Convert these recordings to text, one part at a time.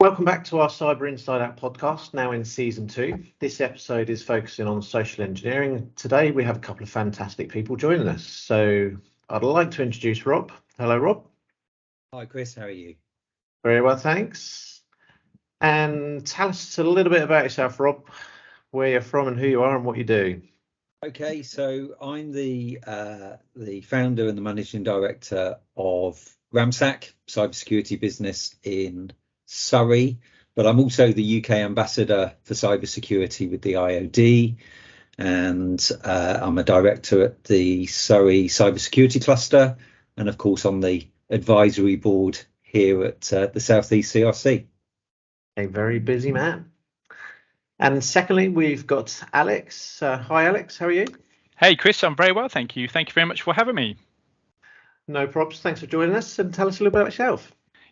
Welcome back to our Cyber Inside Out podcast, now in season 2. This episode is focusing on social engineering. Today we have a couple of fantastic people joining us. So I'd like to introduce Rob. Hello, Rob. Hi, Chris. How are you? Very well, thanks. And tell us a little bit about yourself, Rob, where you're from and who you are and what you do. Okay, so I'm the founder and the managing director of ramsac, cybersecurity business in Surrey, but I'm also the UK ambassador for cybersecurity with the IOD, and I'm a director at the Surrey Cybersecurity Cluster, and of course on the advisory board here at the South East CRC. A very busy man. And secondly, we've got Alex. Hi, Alex. How are you? Hey, Chris. I'm very well, thank you. Thank you very much for having me. No problems. Thanks for joining us. And tell us a little bit about yourself.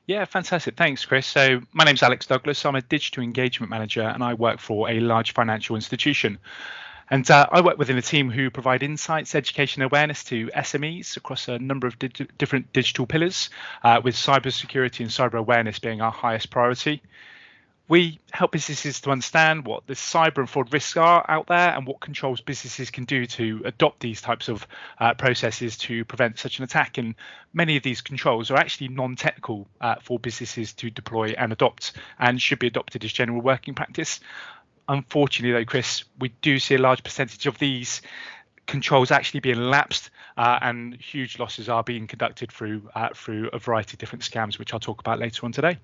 Yeah, fantastic. Thanks, Chris. So my name's Alex Douglas. I'm a digital engagement manager and I work for a large financial institution. And I work within a team who provide insights, education, and awareness to SMEs across a number of different digital pillars, with cybersecurity and cyber awareness being our highest priority. We help businesses to understand what the cyber and fraud risks are out there and what controls businesses can do to adopt these types of processes to prevent such an attack. And many of these controls are actually non-technical for businesses to deploy and adopt, and should be adopted as general working practice. Unfortunately, though, Chris, we do see a large percentage of these controls actually being lapsed, and huge losses are being conducted through a variety of different scams, which I'll talk about later on today.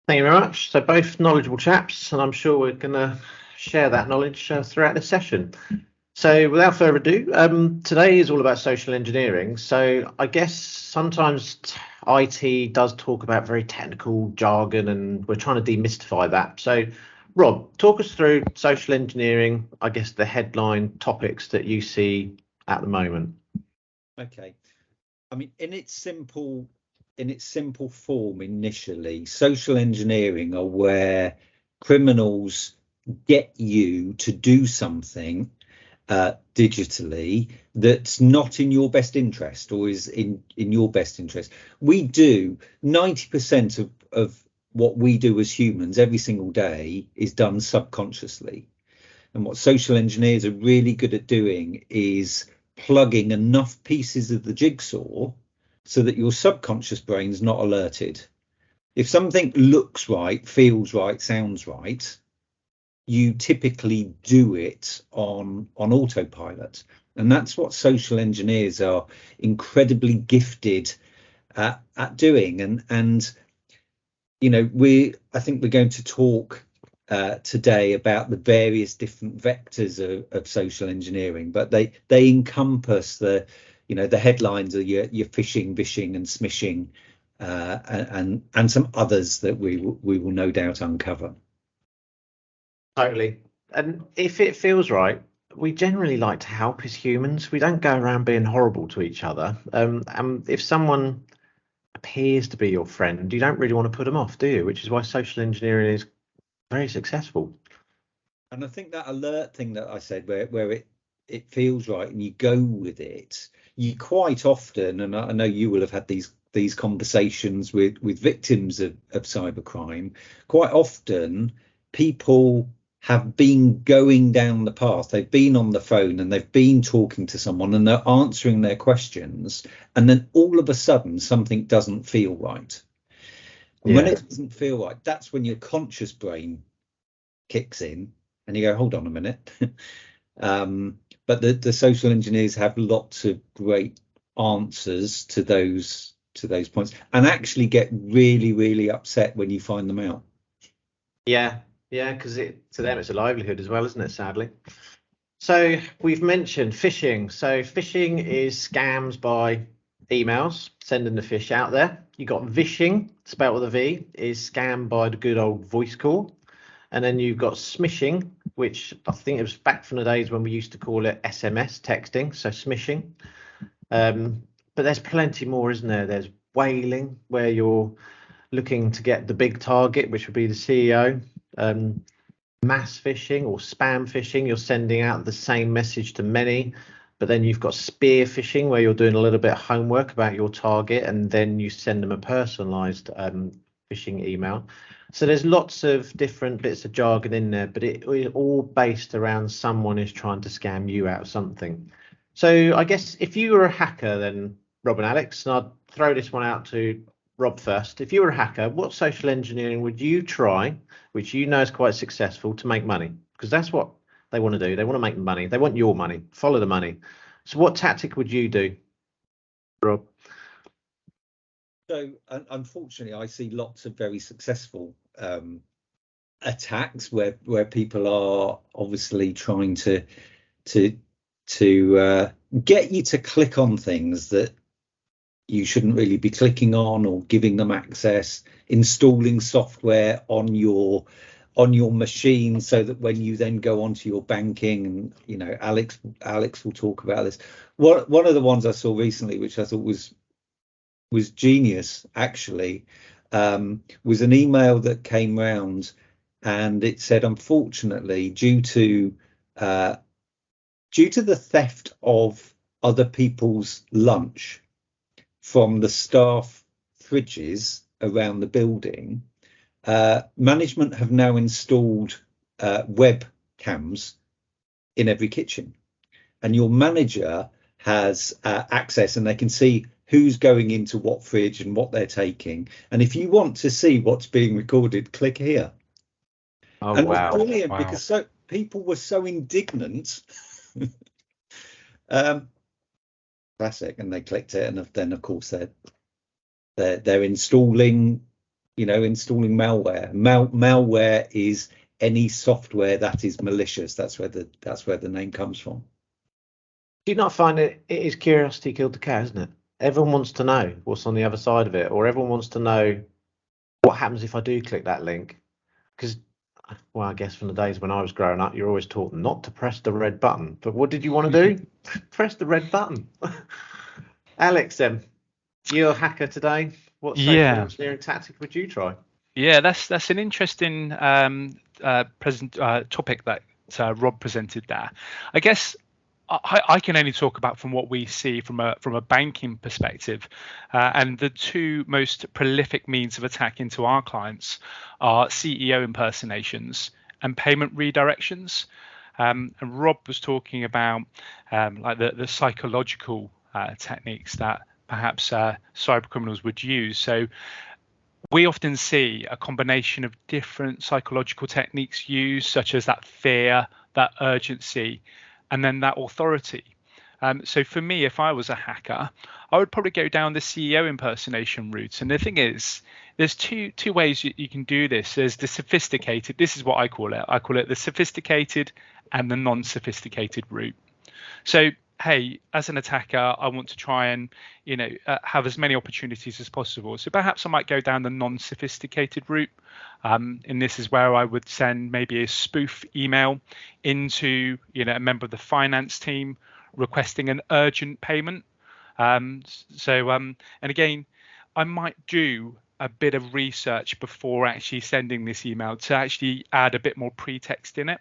Thank you very much. So both knowledgeable chaps, and I'm sure we're going to share that knowledge throughout the session. So without further ado, today is all about social engineering. So I guess sometimes IT does talk about very technical jargon, and we're trying to demystify that. So Rob, talk us through social engineering, I guess the headline topics that you see at the moment. Okay. I mean, in its simple form initially, social engineering are where criminals get you to do something digitally that's not in your best interest or is in your best interest. We do 90% of what we do as humans every single day is done subconsciously. And what social engineers are really good at doing is plugging enough pieces of the jigsaw so that your subconscious brain's not alerted. If something looks right, feels right, sounds right, you typically do it on autopilot. And that's what social engineers are incredibly gifted at doing. And you know, I think we're going to talk today about the various different vectors of social engineering, but they encompass the headlines are your phishing, vishing, and smishing, and some others that we will no doubt uncover. Totally. And if it feels right, we generally like to help as humans. We don't go around being horrible to each other. And if someone appears to be your friend, you don't really want to put them off, do you? Which is why social engineering is very successful. And I think that alert thing that I said, where it feels right and you go with it, you quite often, and I know you will have had these conversations with victims of cybercrime, quite often people have been going down the path, they've been on the phone and they've been talking to someone and they're answering their questions, and then all of a sudden something doesn't feel right. And when it doesn't feel right, that's when your conscious brain kicks in and you go, hold on a minute. But the social engineers have lots of great answers to those points, and actually get really, really upset when you find them out. Yeah, because to them it's a livelihood as well, isn't it? Sadly. So we've mentioned phishing. So phishing is scams by emails, sending the fish out there. You got vishing, spelled with a V, is scam by the good old voice call. And then you've got smishing, which I think it was back from the days when we used to call it SMS texting, so smishing. But there's plenty more, isn't there? There's whaling, where you're looking to get the big target, which would be the CEO. Mass phishing or spam phishing, you're sending out the same message to many. But then you've got spear phishing, where you're doing a little bit of homework about your target, and then you send them a personalized phishing email. So there's lots of different bits of jargon in there, but it is all based around someone is trying to scam you out of something. So I guess if you were a hacker, then Rob and Alex, and I'd throw this one out to Rob first. If you were a hacker, what social engineering would you try, which you know is quite successful, to make money? Because that's what they want to do. They want to make money. They want your money. Follow the money. So what tactic would you do, Rob? So unfortunately, I see lots of very successful attacks where people are obviously trying to get you to click on things that you shouldn't really be clicking on, or giving them access, installing software on your machine so that when you then go onto your banking, and you know, Alex will talk about this. One of the ones I saw recently, which I thought was genius actually, was an email that came round, and it said, unfortunately, due to the theft of other people's lunch from the staff fridges around the building, management have now installed webcams in every kitchen, and your manager has access, and they can see who's going into what fridge and what they're taking. And if you want to see what's being recorded, click here. Oh, and wow. It was brilliant, Wow. because people were so indignant. Classic. And they clicked it, and then of course they're installing malware. Malware is any software that is malicious. That's where the name comes from. Do you not find it is curiosity killed the cat, isn't it? Everyone wants to know what's on the other side of it, or everyone wants to know what happens if I do click that link. Because, well, I guess from the days when I was growing up, you're always taught not to press the red button. But what did you want to do? Press the red button. Alex, you're a hacker today. What social engineering tactic would you try? Yeah, that's an interesting topic that Rob presented there. I guess I can only talk about from what we see from a banking perspective, and the two most prolific means of attack into our clients are CEO impersonations and payment redirections. And Rob was talking about like the psychological techniques that perhaps cyber criminals would use. So we often see a combination of different psychological techniques used, such as that fear, that urgency, and then that authority. So for me, if I was a hacker, I would probably go down the CEO impersonation route. And the thing is, there's two ways you can do this. There's the sophisticated, this is what I call it. I call it the sophisticated and the non-sophisticated route. So, hey, as an attacker, I want to try and, have as many opportunities as possible. So perhaps I might go down the non-sophisticated route. And this is where I would send maybe a spoof email into, a member of the finance team requesting an urgent payment. And again, I might do a bit of research before actually sending this email to actually add a bit more pretext in it.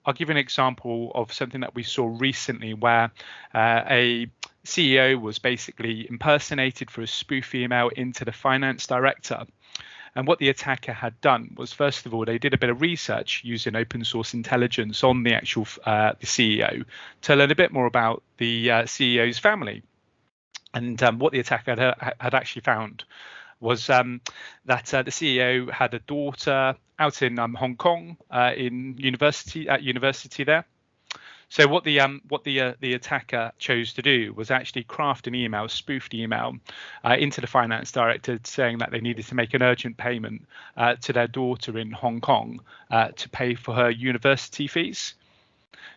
I'll give you an example of something that we saw recently where a CEO was basically impersonated for a spoof email into the finance director. And what the attacker had done was, first of all, they did a bit of research using open source intelligence on the actual the CEO to learn a bit more about the CEO's family. And what the attacker had actually found was that the CEO had a daughter out in Hong Kong at university there. So what the attacker chose to do was actually craft an email, spoofed email, into the finance director saying that they needed to make an urgent payment to their daughter in Hong Kong to pay for her university fees.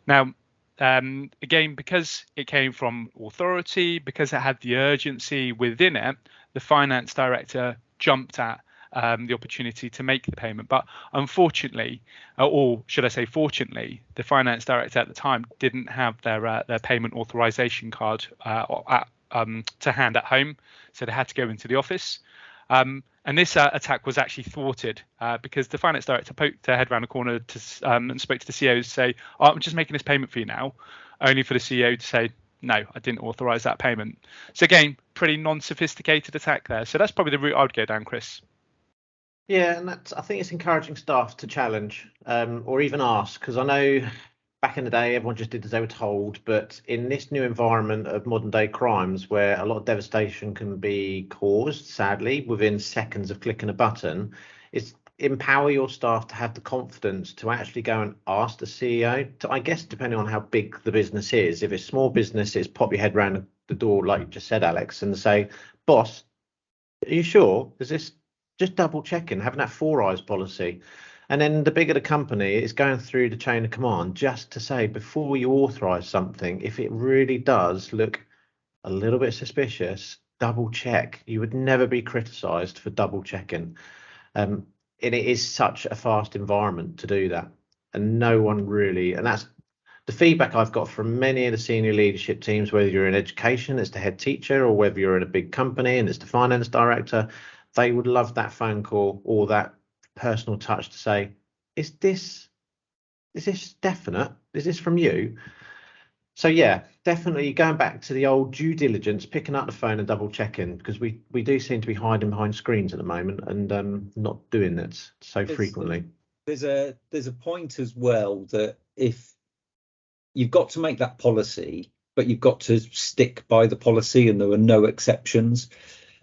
Now, again, because it came from authority, because it had the urgency within it, the finance director jumped at the opportunity to make the payment. But unfortunately, or should I say fortunately, the finance director at the time didn't have their payment authorization card to hand at home, so they had to go into the office. And this attack was actually thwarted because the finance director poked their head around the corner and spoke to the CEO to say, oh, I'm just making this payment for you now, only for the CEO to say, no, I didn't authorize that payment. So again, pretty non-sophisticated attack there. So that's probably the route I would go down, Chris. Yeah, and I think it's encouraging staff to challenge or even ask, because I know back in the day everyone just did as they were told, but in this new environment of modern day crimes where a lot of devastation can be caused, sadly, within seconds of clicking a button, it's empower your staff to have the confidence to actually go and ask the CEO, to, I guess, depending on how big the business is. If it's small business, it's pop your head round the door, like you just said, Alex, and say, boss, are you sure? Is this just double checking, having that four eyes policy? And then the bigger the company, it's going through the chain of command just to say before you authorize something, if it really does look a little bit suspicious, double check. You would never be criticized for double checking. And it is such a fast environment to do that. And no one really, and that's the feedback I've got from many of the senior leadership teams, whether you're in education as the head teacher or whether you're in a big company and it's the finance director, they would love that phone call or that personal touch to say, is this definite? Is this from you? So yeah, definitely going back to the old due diligence, picking up the phone and double checking, because we do seem to be hiding behind screens at the moment and not doing it so frequently. There's a point as well that if you've got to make that policy, but you've got to stick by the policy and there are no exceptions.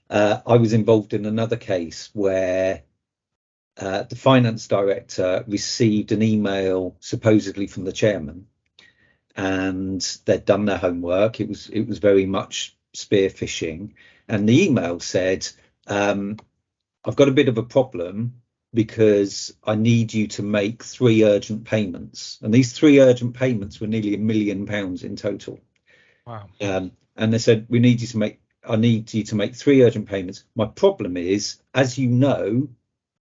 I was involved in another case where the finance director received an email supposedly from the chairman, and they'd done their homework. It was very much spear phishing, and the email said, I've got a bit of a problem because I need you to make 3 urgent payments. And these 3 urgent payments were nearly £1 million in total. Wow. And they said, I need you to make 3 urgent payments. My problem is, as you know,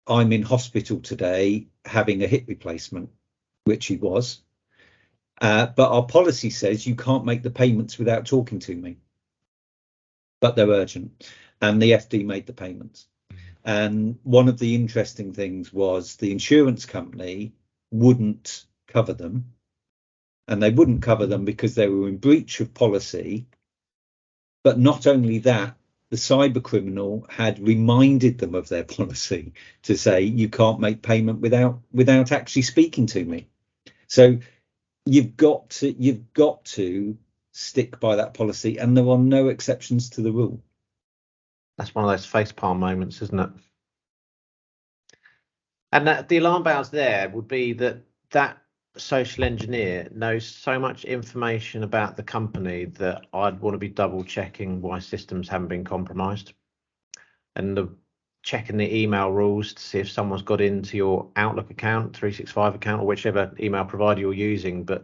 I'm in hospital today having a hip replacement, which he was. But our policy says you can't make the payments without talking to me. But they're urgent. And the FD made the payments. And one of the interesting things was the insurance company wouldn't cover them. And they wouldn't cover them because they were in breach of policy. But not only that, the cyber criminal had reminded them of their policy to say you can't make payment without actually speaking to me. So you've got to stick by that policy, and there are no exceptions to the rule. That's one of those facepalm moments, isn't it? And the alarm bells there would be that social engineer knows so much information about the company that I'd want to be double checking why systems haven't been compromised, and checking the email rules to see if someone's got into your Outlook account, 365 account, or whichever email provider you're using. But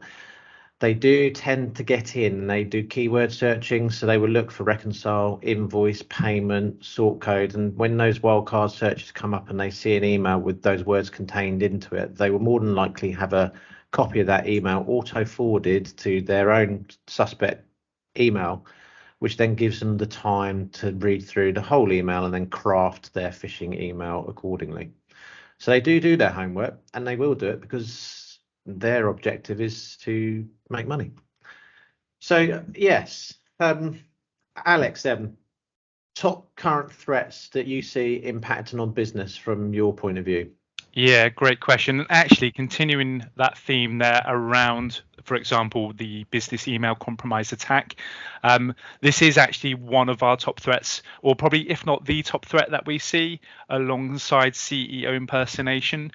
they do tend to get in and they do keyword searching. So they will look for reconcile, invoice, payment, sort code. And when those wildcard searches come up and they see an email with those words contained into it, they will more than likely have a copy of that email auto forwarded to their own suspect email, which then gives them the time to read through the whole email and then craft their phishing email accordingly. So they do their homework, and they will do it because their objective is to make money. So yes, Alex, top current threats that you see impacting on business from your point of view. Yeah, great question. Actually, continuing that theme there around, for example, the business email compromise attack. This is actually one of our top threats, or probably if not the top threat that we see, alongside CEO impersonation,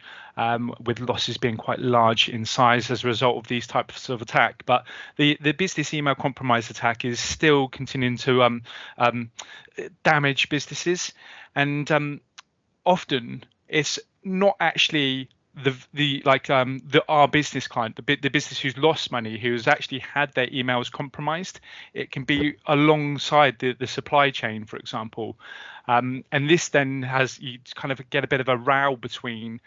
with losses being quite large in size as a result of these types of attack. But the business email compromise attack is still continuing to damage businesses, and often it's not actually our business client, the business who's lost money, who's actually had their emails compromised. It can be alongside the supply chain, for example, and this then has you kind of get a bit of a row between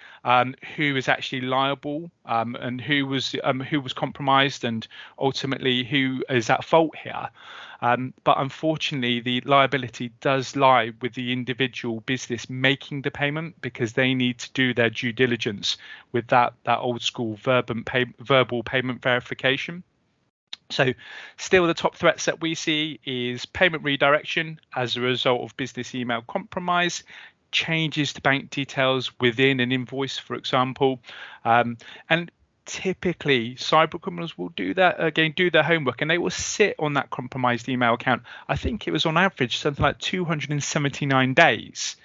who is actually liable and who was compromised, and ultimately who is at fault here. But unfortunately, the liability does lie with the individual business making the payment, because they need to do their due diligence with that old school verbal payment verification. So still the top threats that we see is payment redirection as a result of business email compromise, changes to bank details within an invoice, for example. And typically cyber criminals will do their homework, and they will sit on that compromised email account. I think it was on average something like 279 days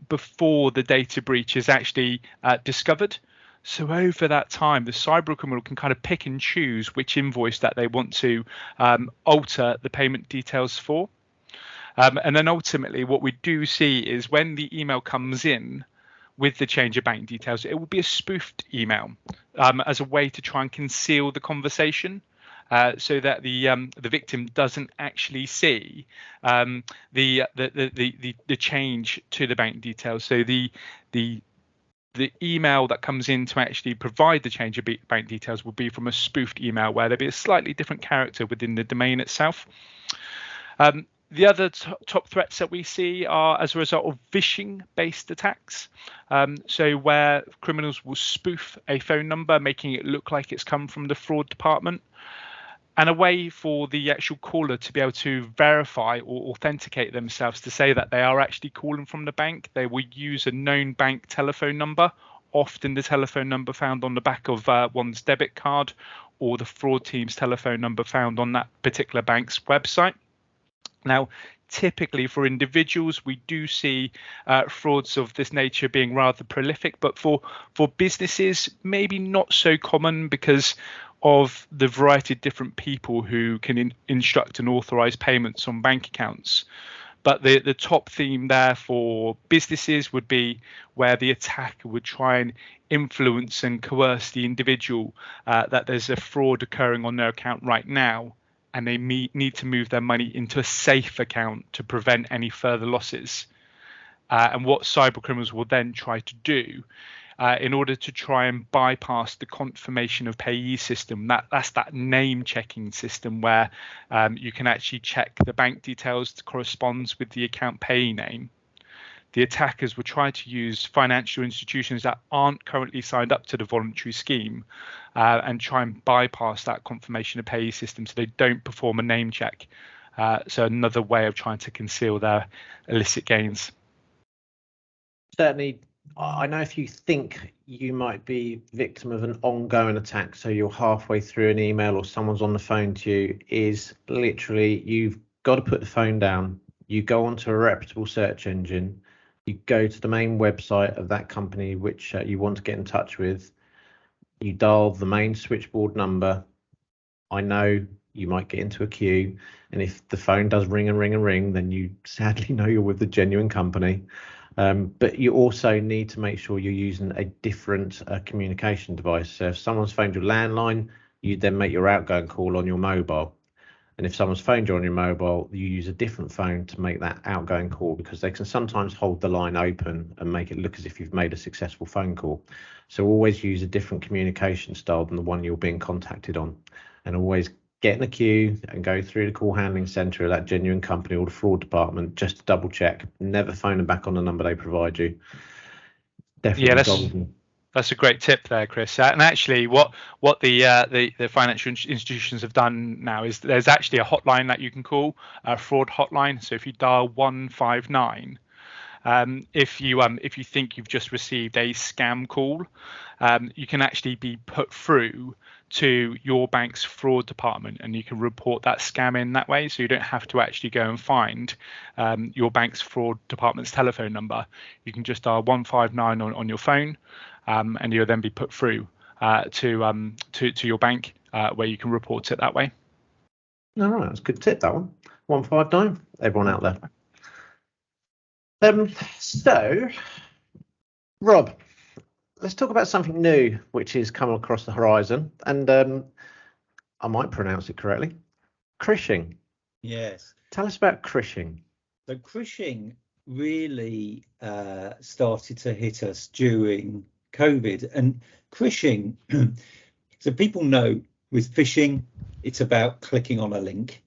before the data breach is actually discovered. So over that time, the cyber criminal can kind of pick and choose which invoice that they want to alter the payment details for. And then ultimately what we do see is when the email comes in with the change of bank details, it will be a spoofed email as a way to try and conceal the conversation, so that the victim doesn't actually see the change to the bank details. So the email that comes in to actually provide the change of bank details will be from a spoofed email where there'll be a slightly different character within the domain itself. The other top threats that we see are as a result of phishing-based attacks. So where criminals will spoof a phone number, making it look like it's come from the fraud department. And a way for the actual caller to be able to verify or authenticate themselves to say that they are actually calling from the bank, they will use a known bank telephone number, often the telephone number found on the back of one's debit card, or the fraud team's telephone number found on that particular bank's website. Now, typically for individuals, we do see frauds of this nature being rather prolific, but for businesses, maybe not so common because of the variety of different people who can instruct and authorize payments on bank accounts. But the top theme there for businesses would be where the attacker would try and influence and coerce the individual that there's a fraud occurring on their account right now, and they need to move their money into a safe account to prevent any further losses. And what cyber criminals will then try to do in order to try and bypass the confirmation of payee system, that's that name checking system where you can actually check the bank details that corresponds with the account payee name. The attackers will try to use financial institutions that aren't currently signed up to the voluntary scheme and try and bypass that confirmation of payee system so they don't perform a name check. So another way of trying to conceal their illicit gains. Certainly, I know if you think you might be victim of an ongoing attack, so you're halfway through an email or someone's on the phone to you, is literally you've got to put the phone down. You go onto a reputable search engine. You go to the main website of that company which you want to get in touch with. You dial the main switchboard number. I know you might get into a queue, and if the phone does ring and ring and ring, then you sadly know you're with the genuine company. But you also need to make sure you're using a different communication device. So if someone's phoned your landline, you then make your outgoing call on your mobile. And if someone's phoned you on your mobile, you use a different phone to make that outgoing call, because they can sometimes hold the line open and make it look as if you've made a successful phone call. So always use a different communication style than the one you're being contacted on, and always get in a queue and go through the call handling center of that genuine company or the fraud department just to double check. Never phone them back on the number they provide you. Definitely. That's a great tip there, Chris. And actually, what the financial institutions have done now is there's actually a hotline that you can call, a fraud hotline. So if you dial 159, if you think you've just received a scam call, you can actually be put through to your bank's fraud department, and you can report that scam in that way. So you don't have to actually go and find your bank's fraud department's telephone number. You can just dial 159 on your phone. And you'll then be put through to your bank where you can report it that way. All right, that's a good tip, that one. 159, everyone out there. So, Rob, let's talk about something new which is coming across the horizon, and I might pronounce it correctly. Crishing. Yes. Tell us about crishing. So crishing really started to hit us during COVID, and crishing, so people know with phishing it's about clicking on a link,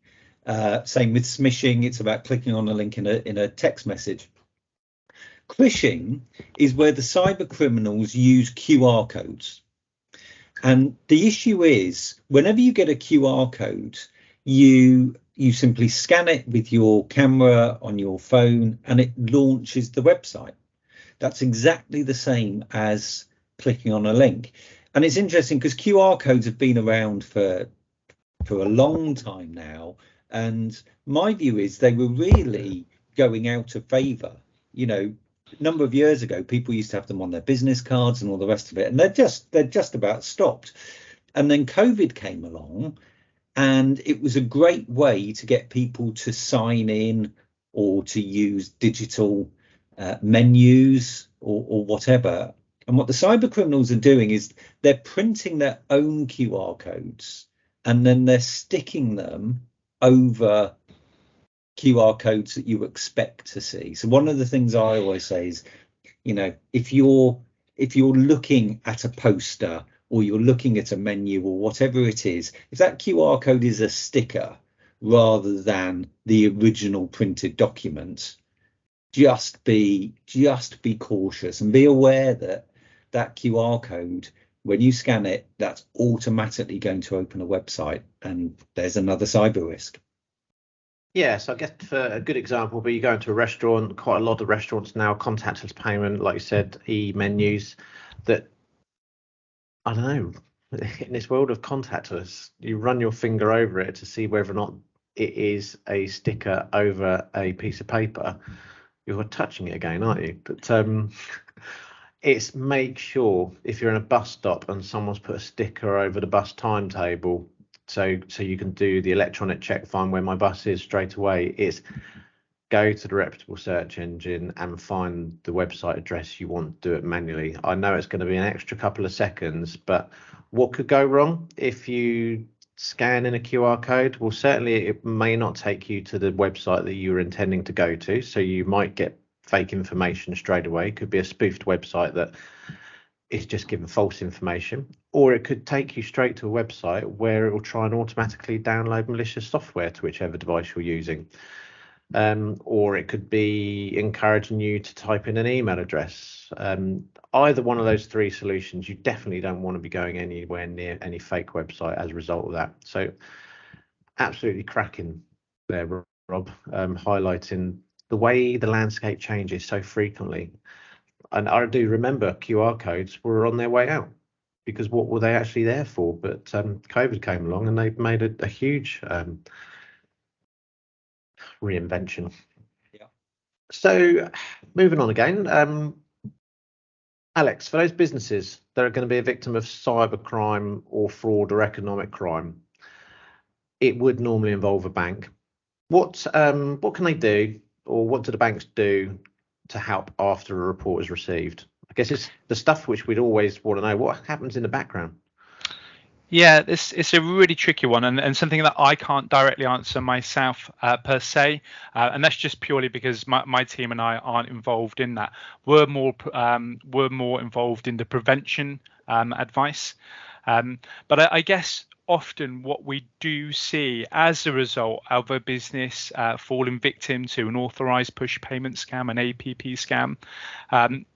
same with smishing, it's about clicking on a link in a text message. Crishing is where the cyber criminals use QR codes, and the issue is whenever you get a QR code, you you simply scan it with your camera on your phone and it launches the website. That's exactly the same as clicking on a link. And it's interesting because QR codes have been around for a long time now. And my view is they were really going out of favor. You know, a number of years ago, people used to have them on their business cards and all the rest of it. And they're just about stopped. And then COVID came along, and it was a great way to get people to sign in or to use digital menus or whatever. And what the cyber criminals are doing is they're printing their own QR codes and then they're sticking them over QR codes that you expect to see. So one of the things I always say is, you know, if you're looking at a poster or you're looking at a menu or whatever it is, if that QR code is a sticker rather than the original printed document, just be cautious and be aware that that QR code, when you scan it, that's automatically going to open a website, and there's another cyber risk. Yes, I guess for a good example, but you go into a restaurant, quite a lot of restaurants now, contactless payment, like you said, e-menus, that, I don't know, in this world of contactless, you run your finger over it to see whether or not it is a sticker over a piece of paper. You're touching it again, aren't you? But it's make sure if you're in a bus stop and someone's put a sticker over the bus timetable, so you can do the electronic check, find where my bus is straight away. It's go to the reputable search engine and find the website address you want to do it manually. I know it's going to be an extra couple of seconds, but what could go wrong if you scan in a QR code? Well, certainly it may not take you to the website that you were intending to go to, so you might get fake information straight away. It could be a spoofed website that is just giving false information, or it could take you straight to a website where it will try and automatically download malicious software to whichever device you're using. Or it could be encouraging you to type in an email address. Either one of those three solutions, you definitely don't want to be going anywhere near any fake website as a result of that. So absolutely cracking there, Rob, highlighting the way the landscape changes so frequently. And I do remember QR codes were on their way out, because what were they actually there for? But COVID came along and they've made a huge reinvention. Yeah. So moving on again, Alex, for those businesses that are going to be a victim of cyber crime or fraud or economic crime, it would normally involve a bank. What can they do, or what do the banks do to help after a report is received? I guess it's the stuff which we'd always want to know. What happens in the background? Yeah, it's a really tricky one, and something that I can't directly answer myself per se, and that's just purely because my team and I aren't involved in that. We're more involved in the prevention advice, but I guess often what we do see as a result of a business falling victim to an authorized push payment scam, an APP scam,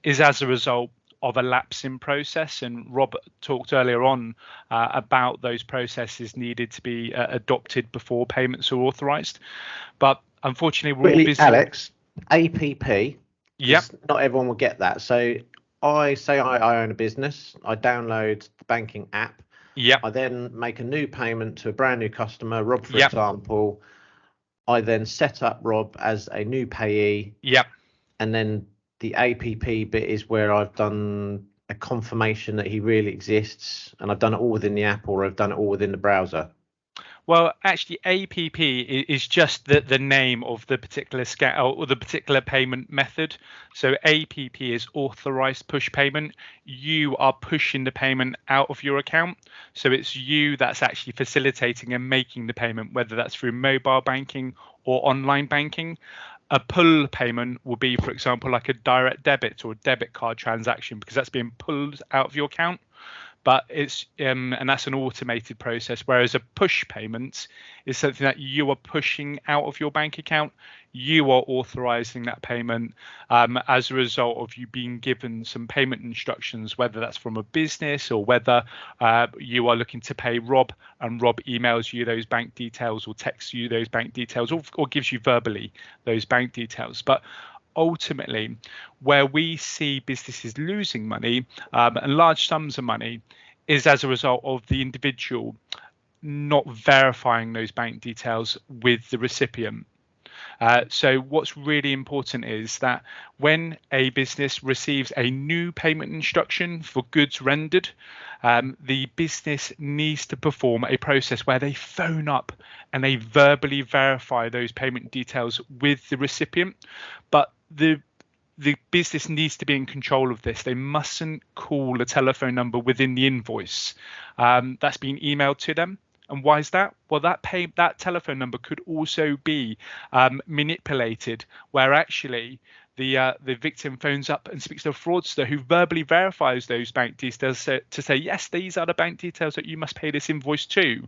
is as a result of a lapse in process. And Rob talked earlier on about those processes needed to be adopted before payments are authorized. But unfortunately, we're all busy. Alex, APP. Yep. Not everyone will get that. So I own a business. I download the banking app. Yep. I then make a new payment to a brand new customer, Rob, for Yep. example. I then set up Rob as a new payee. Yep. And then the APP bit is where I've done a confirmation that he really exists, and I've done it all within the app, or I've done it all within the browser. Well, actually, APP is just the name of the particular scam or the particular payment method. So APP is authorized push payment. You are pushing the payment out of your account. So it's you that's actually facilitating and making the payment, whether that's through mobile banking or online banking. A pull payment will be, for example, like a direct debit or a debit card transaction, because that's being pulled out of your account. But it's and that's an automated process, whereas a push payment is something that you are pushing out of your bank account. you are authorizing that payment as a result of you being given some payment instructions, whether that's from a business or whether you are looking to pay Rob and Rob emails you those bank details or texts you those bank details or gives you verbally those bank details. But ultimately, where we see businesses losing money and large sums of money is as a result of the individual not verifying those bank details with the recipient. So what's really important is that when a business receives a new payment instruction for goods rendered, the business needs to perform a process where they phone up and they verbally verify those payment details with the recipient. But the business needs to be in control of this. They mustn't call a telephone number within the invoice that's been emailed to them. And why is that? Well, that telephone number could also be manipulated, where actually the victim phones up and speaks to a fraudster who verbally verifies those bank details to say, yes, these are the bank details that you must pay this invoice to.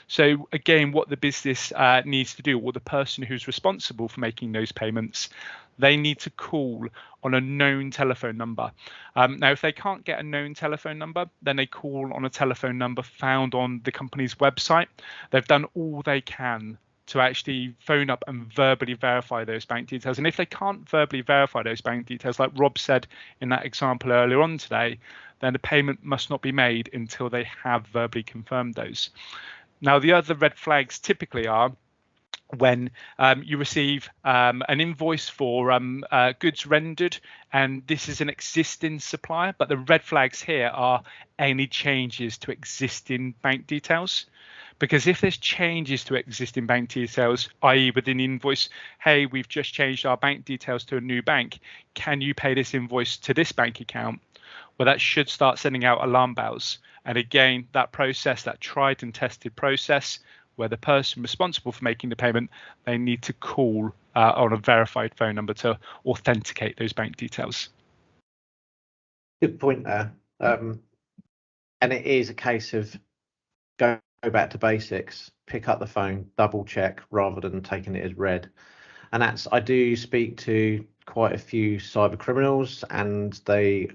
So again, what the business needs to do, or the person who's responsible for making those payments, they need to call on a known telephone number. Now, if they can't get a known telephone number, then they call on a telephone number found on the company's website. They've done all they can to actually phone up and verbally verify those bank details. And if they can't verbally verify those bank details, like Rob said in that example earlier on today, then the payment must not be made until they have verbally confirmed those. Now, the other red flags typically are when you receive an invoice for goods rendered, and this is an existing supplier, but the red flags here are any changes to existing bank details. Because if there's changes to existing bank details, i.e. within the invoice, hey, we've just changed our bank details to a new bank, can you pay this invoice to this bank account? Well, that should start sending out alarm bells. And again, that process, that tried and tested process, where the person responsible for making the payment, they need to call on a verified phone number to authenticate those bank details. Good point there. And it is a case of go back to basics, pick up the phone, double check rather than taking it as read. And I do speak to quite a few cyber criminals, and they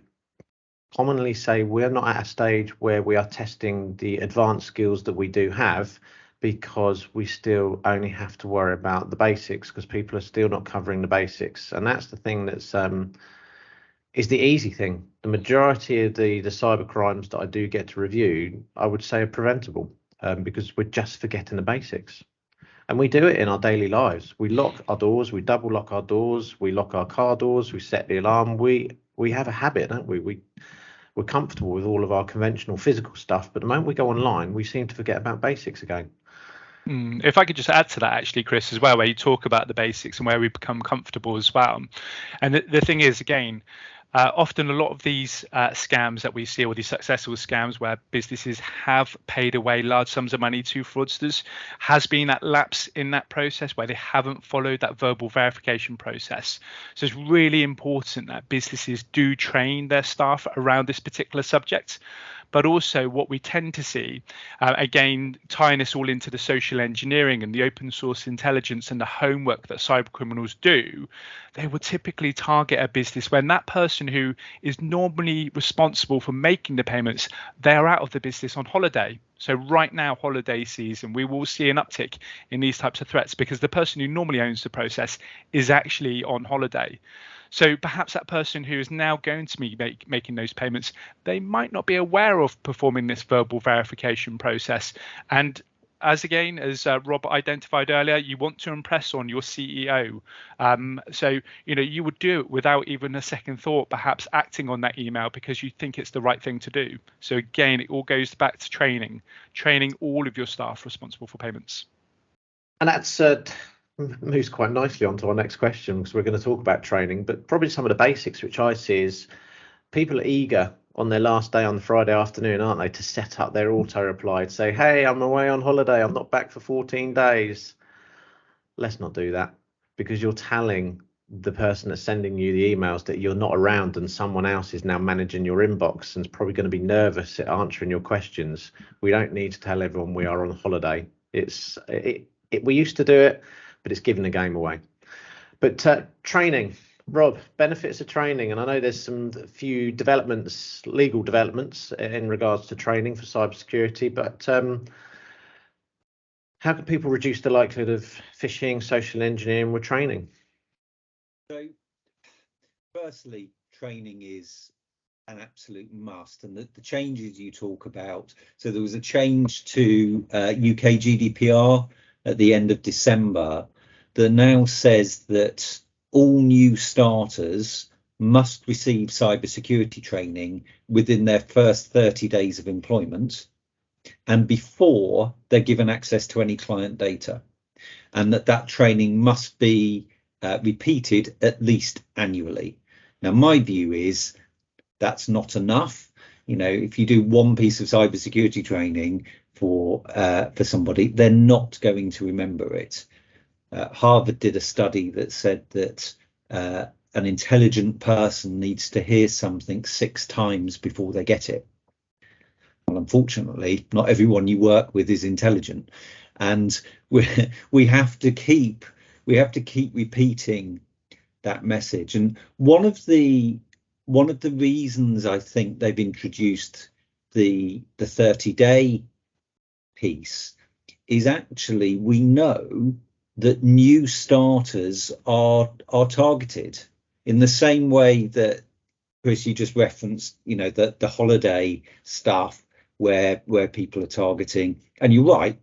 commonly say we're not at a stage where we are testing the advanced skills that we do have, because we still only have to worry about the basics, because people are still not covering the basics. And that's the thing that's is the easy thing. The majority of the cyber crimes that I do get to review, I would say, are preventable, because we're just forgetting the basics. And we do it in our daily lives. We lock our doors, we double lock our doors, we lock our car doors, we set the alarm. We have a habit, don't we? We're comfortable with all of our conventional physical stuff, but the moment we go online, we seem to forget about basics again. If I could just add to that, actually, Chris, as well, where you talk about the basics and where we become comfortable as well. And the thing is, again, often a lot of these scams that we see, or these successful scams where businesses have paid away large sums of money to fraudsters, has been that lapse in that process where they haven't followed that verbal verification process. So it's really important that businesses do train their staff around this particular subject. But also what we tend to see, again, tying this all into the social engineering and the open source intelligence and the homework that cyber criminals do, they will typically target a business when that person who is normally responsible for making the payments, they are out of the business on holiday. So right now, holiday season, we will see an uptick in these types of threats because the person who normally owns the process is actually on holiday. So perhaps that person who is now going to be making those payments, they might not be aware of performing this verbal verification process. And as Rob identified earlier, you want to impress on your CEO. So, you would do it without even a second thought, perhaps acting on that email because you think it's the right thing to do. So again, it all goes back to training all of your staff responsible for payments. And that's moves quite nicely onto our next question, because we're going to talk about training, but probably some of the basics which I see is people are eager on their last day on the Friday afternoon, aren't they, to set up their auto reply, to say, hey, I'm away on holiday, I'm not back for 14 days. Let's not do that, because you're telling the person that's sending you the emails that you're not around and someone else is now managing your inbox and is probably going to be nervous at answering your questions. We don't need to tell everyone we are on holiday. We used to do it, but it's giving the game away. But training, Rob, benefits of training, and I know there's some few developments, legal developments in regards to training for cybersecurity, but how can people reduce the likelihood of phishing, social engineering with training? So, firstly, training is an absolute must, and the changes you talk about. So there was a change to UK GDPR at the end of December that now says that all new starters must receive cybersecurity training within their first 30 days of employment and before they're given access to any client data, and that training must be repeated at least annually. Now, my view is that's not enough. If you do one piece of cybersecurity training for somebody, they're not going to remember it. Harvard did a study that said that an intelligent person needs to hear something 6 times before they get it. Well, unfortunately, not everyone you work with is intelligent, and we have to keep repeating that message. And one of the reasons I think they've introduced the 30-day piece is actually we know that new starters are targeted in the same way that, Chris, you just referenced, the holiday stuff where people are targeting. And you're right,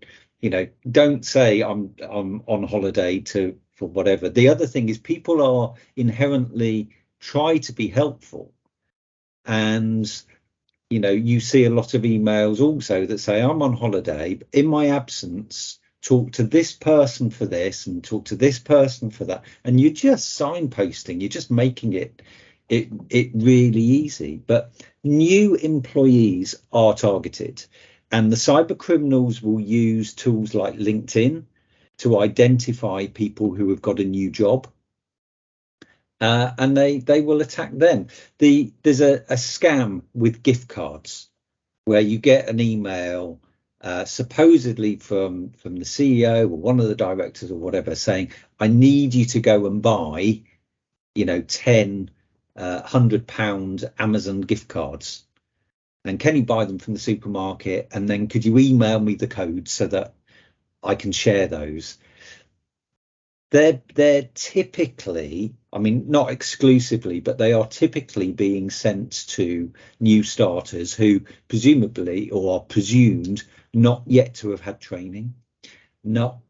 don't say I'm on holiday for whatever. The other thing is people are inherently try to be helpful, and you see a lot of emails also that say I'm on holiday, in my absence talk to this person for this and talk to this person for that, and you're just signposting, you're just making it really easy. But new employees are targeted, and the cyber criminals will use tools like LinkedIn to identify people who have got a new job, and they will attack them. There's a scam with gift cards where you get an email supposedly from the CEO or one of the directors or whatever saying, I need you to go and buy 10 £100 Amazon gift cards, and can you buy them from the supermarket, and then could you email me the code so that I can share those. They're typically, I mean, not exclusively, but they are typically being sent to new starters who presumably, or are presumed, not yet to have had training, not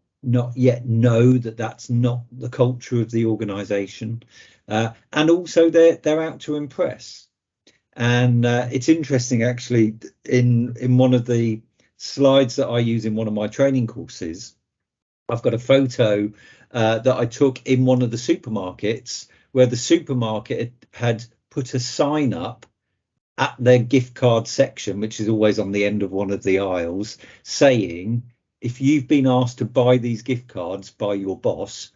yet know that that's not the culture of the organization, and also they're out to impress. And it's interesting, actually, in one of the slides that I use in one of my training courses, I've got a photo that I took in one of the supermarkets where the supermarket had put a sign up at their gift card section, which is always on the end of one of the aisles, saying, if you've been asked to buy these gift cards by your boss,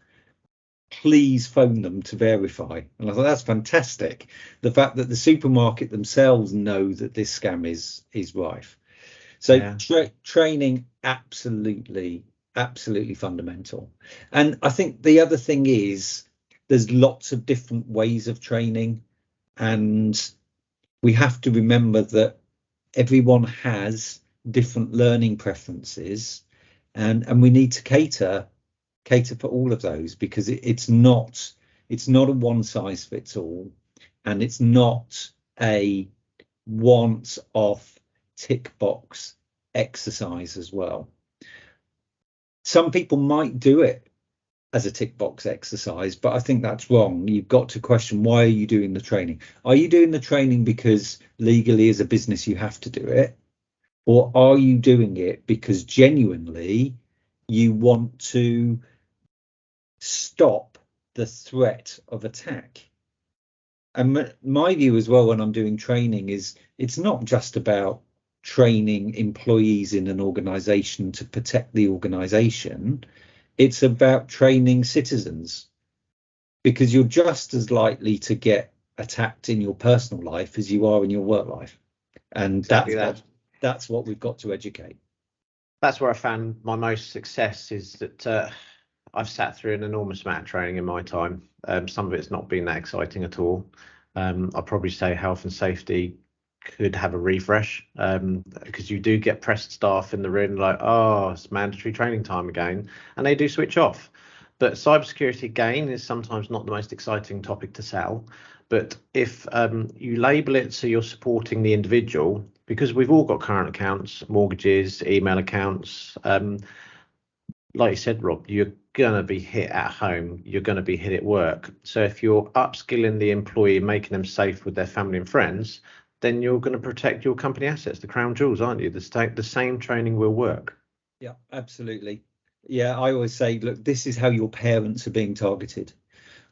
please phone them to verify. And I thought that's fantastic. The fact that the supermarket themselves know that this scam is rife. So yeah. Training, absolutely fundamental. And I think the other thing is there's lots of different ways of training, and we have to remember that everyone has different learning preferences, and we need to cater for all of those, because it's not a one size fits all, and it's not a once off tick box exercise as well. Some people might do it as a tick box exercise, but I think that's wrong. You've got to question, why are you doing the training? Are you doing the training because legally as a business you have to do it? Or are you doing it because genuinely you want to stop the threat of attack? And my view as well when I'm doing training is it's not just about training employees in an organization to protect the organization. It's about training citizens, because you're just as likely to get attacked in your personal life as you are in your work life. And exactly that's what we've got to educate. That's where I found my most success, is that I've sat through an enormous amount of training in my time. Some of it's not been that exciting at all. I'll probably say health and safety could have a refresh, because you do get pressed staff in the room like, oh, it's mandatory training time again, and they do switch off. But cybersecurity again is sometimes not the most exciting topic to sell. But if you label it so you're supporting the individual, because we've all got current accounts, mortgages, email accounts. Like you said, Rob, you're going to be hit at home, you're going to be hit at work. So if you're upskilling the employee, making them safe with their family and friends, then you're going to protect your company assets, the crown jewels, aren't you? The same training will work. Yeah, absolutely. Yeah, I always say, look, this is how your parents are being targeted,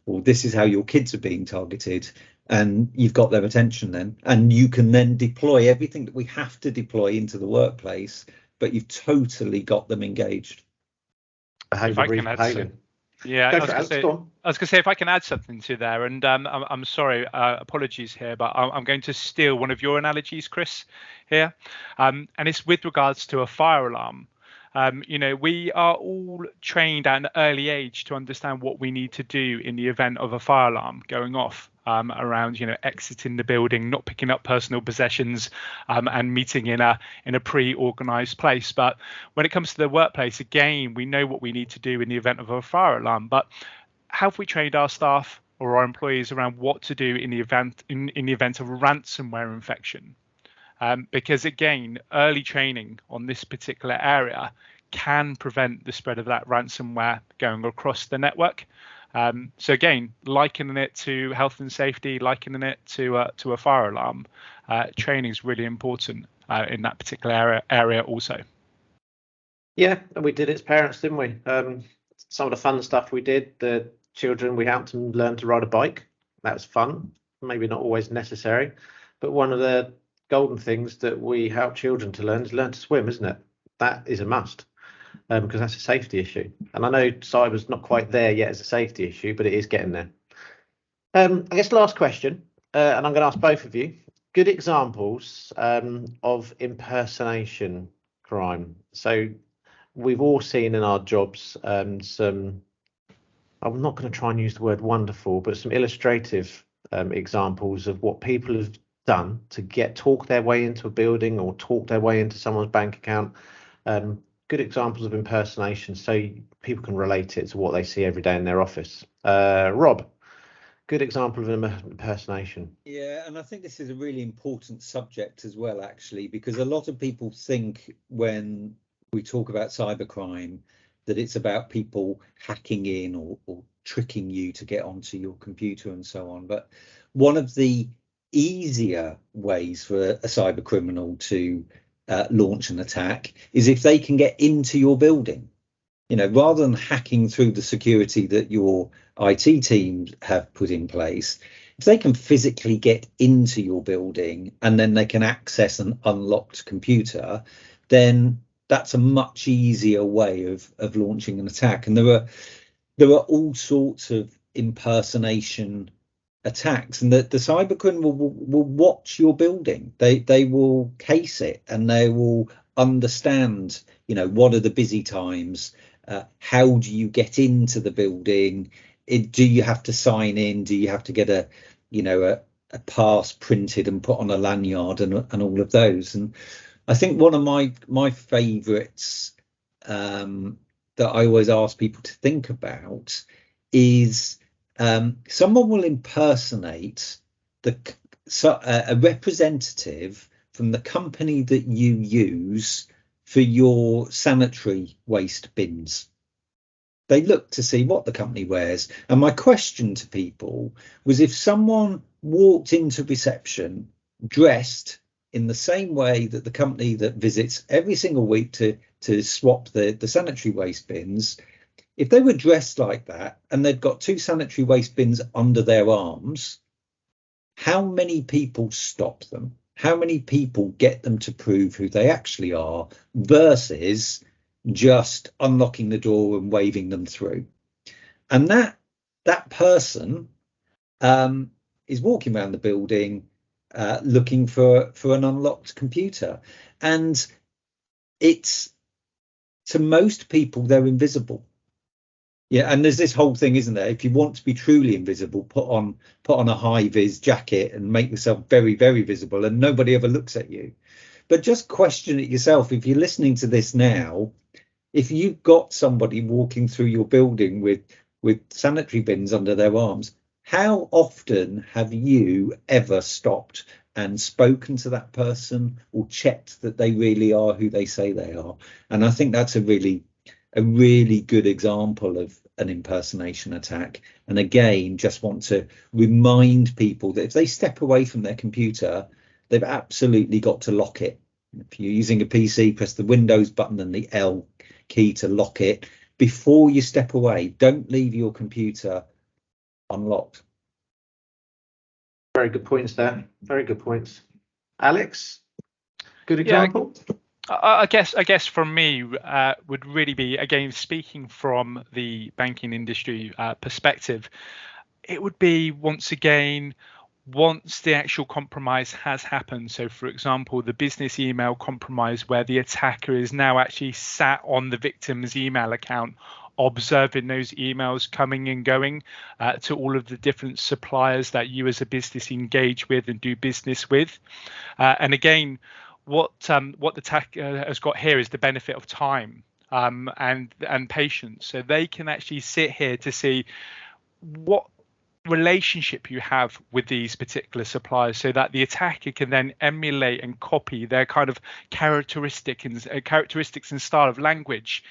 or this is how your kids are being targeted, and you've got their attention then, and you can then deploy everything that we have to deploy into the workplace, but you've totally got them engaged. If I can add yeah, I was going to say, if I can add something to there, and I'm sorry, apologies here, but I'm going to steal one of your analogies, Chris, here, and it's with regards to a fire alarm. We are all trained at an early age to understand what we need to do in the event of a fire alarm going off, around, exiting the building, not picking up personal possessions, and meeting in a pre-organized place. But when it comes to the workplace, again, we know what we need to do in the event of a fire alarm. But have we trained our staff or our employees around what to do in the event of a ransomware infection? Because again, early training on this particular area can prevent the spread of that ransomware going across the network. So again, likening it to health and safety, likening it to a fire alarm, training is really important in that particular area also. Yeah, and we did it as parents, didn't we? Some of the fun stuff we did, the children, we helped them learn to ride a bike. That was fun, maybe not always necessary, but one of the golden things that we help children to learn is learn to swim, isn't it? That is a must, because that's a safety issue. And I know cyber's not quite there yet as a safety issue, but it is getting there. I guess last question, and I'm going to ask both of you, good examples of impersonation crime. So we've all seen in our jobs some, I'm not going to try and use the word wonderful, but some illustrative examples of what people have done to talk their way into a building or talk their way into someone's bank account. Good examples of impersonation, so people can relate it to what they see every day in their office. Rob, good example of an impersonation. Yeah, and I think this is a really important subject as well, actually, because a lot of people think when we talk about cybercrime that it's about people hacking in or tricking you to get onto your computer and so on. But one of the easier ways for a cyber criminal to launch an attack is if they can get into your building. Rather than hacking through the security that your IT teams have put in place, if they can physically get into your building and then they can access an unlocked computer, then that's a much easier way of launching an attack. And there are all sorts of impersonation attacks, and the cyber criminal will watch your building. They will case it, and they will understand, what are the busy times, how do you get into the building, do you have to sign in, do you have to get a pass printed and put on a lanyard, and all of those. And I think one of my favorites that I always ask people to think about is someone will impersonate a representative from the company that you use for your sanitary waste bins. They look to see what the company wears. And my question to people was, if someone walked into reception dressed in the same way that the company that visits every single week to swap the sanitary waste bins, if they were dressed like that and they'd got two sanitary waste bins under their arms, how many people stop them? How many people get them to prove who they actually are versus just unlocking the door and waving them through? And that person is walking around the building looking for an unlocked computer. And it's, to most people, they're invisible. Yeah, and there's this whole thing, isn't there? If you want to be truly invisible, put on a high vis jacket and make yourself very, very visible, and nobody ever looks at you. But just question it yourself. If you're listening to this now, if you've got somebody walking through your building with sanitary bins under their arms, how often have you ever stopped and spoken to that person or checked that they really are who they say they are? And I think that's a really good example of an impersonation attack. And again, just want to remind people that if they step away from their computer, they've absolutely got to lock it. If you're using a PC, press the Windows button and the L key to lock it before you step away. Don't leave your computer unlocked. Very good points there. Very good points. Alex, good example? Yeah, I guess from me would really be, again, speaking from the banking industry perspective, it would be once the actual compromise has happened. So, for example, the business email compromise where the attacker is now actually sat on the victim's email account, observing those emails coming and going to all of the different suppliers that you as a business engage with and do business with. And again, what the attacker has got here is the benefit of time and patience. So they can actually sit here to see what relationship you have with these particular suppliers, so that the attacker can then emulate and copy their kind of characteristics and style of language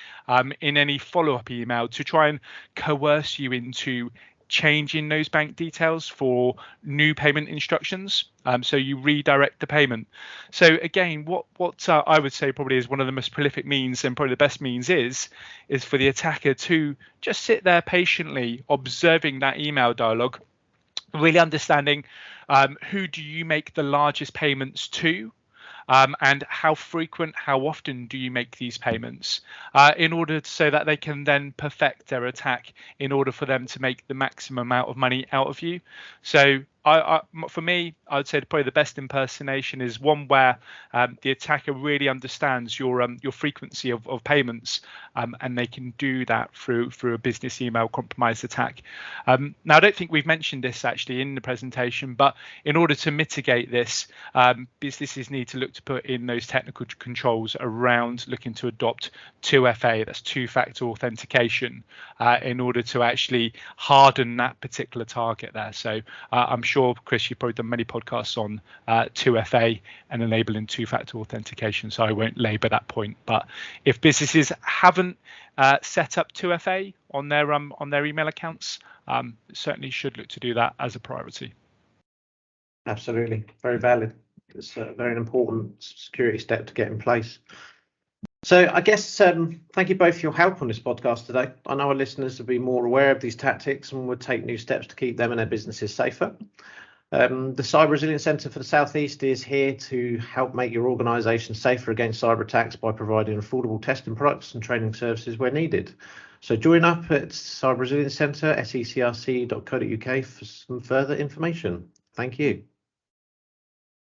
in any follow-up email to try and coerce you into changing those bank details for new payment instructions, so you redirect the payment. So again, what I would say probably is one of the most prolific means, and probably the best means, is for the attacker to just sit there patiently observing that email dialogue, really understanding who do you make the largest payments to, and how frequent, how often do you make these payments, in order so that they can then perfect their attack in order for them to make the maximum amount of money out of you. So for me, I would say probably the best impersonation is one where the attacker really understands your frequency of payments, and they can do that through a business email compromise attack. Now, I don't think we've mentioned this actually in the presentation, but in order to mitigate this, businesses need to look to put in those technical controls around looking to adopt 2FA, that's two-factor authentication, in order to actually harden that particular target there. So I'm sure, Chris, you've probably done many podcasts on 2FA and enabling two-factor authentication, so I won't labour that point. But if businesses haven't set up 2FA on their email accounts, certainly should look to do that as a priority. Absolutely, very valid. It's a very important security step to get in place. So I guess thank you both for your help on this podcast today. I know our listeners will be more aware of these tactics and would take new steps to keep them and their businesses safer. The Cyber Resilience Centre for the South East is here to help make your organisation safer against cyber attacks by providing affordable testing products and training services where needed. So join up at Cyber Resilience Centre, secrc.co.uk, for some further information. Thank you.